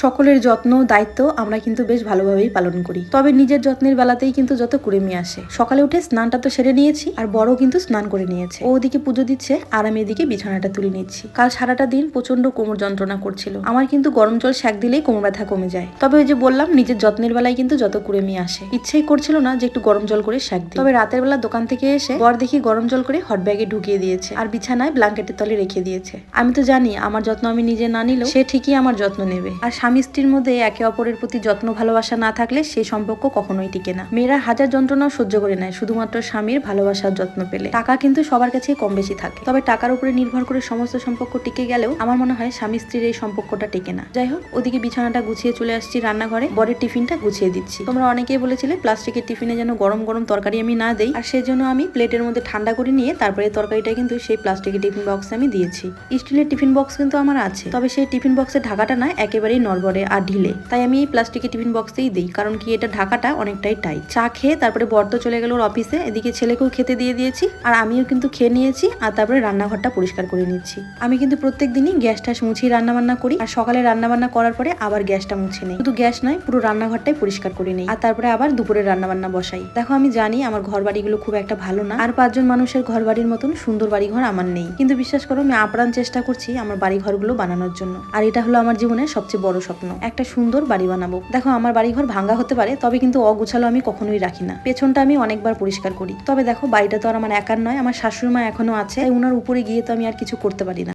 সকলের যত্ন দায়িত্ব আমরা কিন্তু বেশ ভালোভাবেই পালন করি, তবে নিজের যত্নের বেলাতেই কিন্তু যত কুড়েমি আসে। সকালে উঠে স্নানটা তো সেরে নিয়েছি, আর বড় কিন্তু স্নান করে নিয়েছে। ও ওদিকে পুজো দিচ্ছে আর আমি এদিকে বিছানাটা তুলে নিচ্ছি। কাল সারাটা দিন প্রচন্ড কোমর যন্ত্রণা করছিল। আমার কিন্তু গরম জল শ্যাক দিলেই কোমর ব্যথা কমে যায়। তবে ওই যে বললাম, নিজের যত্নের বেলায় কিন্তু যত কুড়েমি আসে, ইচ্ছেই করছিল না যে একটু গরম জল করে শ্যাক দিই। তবে রাতের বেলা দোকান থেকে এসে বর দেখি গরম জল করে হট ব্যাগে ঢুকিয়ে দিয়েছে আর বিছানায় ব্ল্যাঙ্কেটের তলে রেখে দিয়েছে। আমি তো জানি আমার যত্ন আমি নিজে না নিলেও সে ঠিকই আমার যত্ন নেবে। আর স্বামী স্ত্রীর মধ্যে একে অপরের প্রতি যত্ন ভালোবাসা না থাকলে সেই সম্পর্ক কখনোই টিকে না। মেয়েরা হাজার যন্ত্রণাও সহ্য করে নেয় শুধুমাত্র স্বামীর ভালোবাসার যত্ন পেলে। টাকা কিন্তু সবার কাছেই কম বেশি থাকে, তবে টাকার উপরে নির্ভর করে সমস্ত সম্পর্ক টিকে গেলেও আমার মনে হয় স্বামী স্ত্রীর এই সম্পর্কটা টিকে না। যাই হোক, ওদিকে বিছানাটা গুছিয়ে চলে আসছি রান্নাঘরে, বরের টিফিনটা গুছিয়ে দিচ্ছি। তোমরা অনেকেই বলেছিলে প্লাস্টিকের টিফিনে যেন গরম গরম তরকারি আমি না দেই, আর সেজন্য আমি প্লেটের মধ্যে ঠান্ডা করে নিয়ে তারপরে তরকারিটা কিন্তু সেই প্লাস্টিকের টিফিন বক্সে আমি দিয়েছি। স্টিলের টিফিন বক্স কিন্তু আমার আছে, তবে সেই টিফিন বক্সের ঢাকাটা না একেবারেই নড়বড়ে আর ঢিলে, তাই আমি এই প্লাস্টিকের টিফিন বক্সেই দিই। কারণ কি, এটা ঢাকাটা অনেকটাই টাইট। চা খেয়ে তারপরে বর তো চলে গেল ওর অফিসে, এদিকে ছেলেকেও খেতে দিয়ে দিয়েছি আর আমিও কিন্তু খেয়ে নিয়েছি। আর তারপরে রান্নাঘরটা পরিষ্কার করে নিচ্ছি। আমি কিন্তু প্রত্যেক দিনই গ্যাসটা মুছিয়ে রান্না বান্না করি, আর সকালে রান্না বান্না করার পরে আবার গ্যাসটা মুছে নেই। শুধু গ্যাস নয়, পুরো রান্নাঘরটাই পরিষ্কার করে নেই, আর তারপরে আবার দুপুরে রান্না বান্না বসাই। দেখো, আমি জানি আমার ঘর বাড়িগুলো খুব একটা ভালো না, আর 5 জন মানুষের ঘর বাড়ির মতন সুন্দর বাড়িঘর আমার নেই, কিন্তু বিশ্বাস করো আমি আপ্রাণ চেষ্টা করছি আমার বাড়ি ঘরগুলো বানানোর জন্য। আর এটা হলো আমার জীবনের সবচেয়ে বড় স্বপ্ন, একটা সুন্দর বাড়ি বানাবো। দেখো, আমার বাড়িঘর ভাঙ্গা হতে পারে, তবে কিন্তু অগুছালো আমি কখনোই রাখি না। পেছনটা আমি অনেকবার পরিষ্কার করি। তবে দেখো, বাড়িটা তো আর আমার একার নয়, আমার শাশুড়ি মা এখনো আছে, তাই উনার উপরে গিয়ে তো আমি আর কিছু করতে পারি না।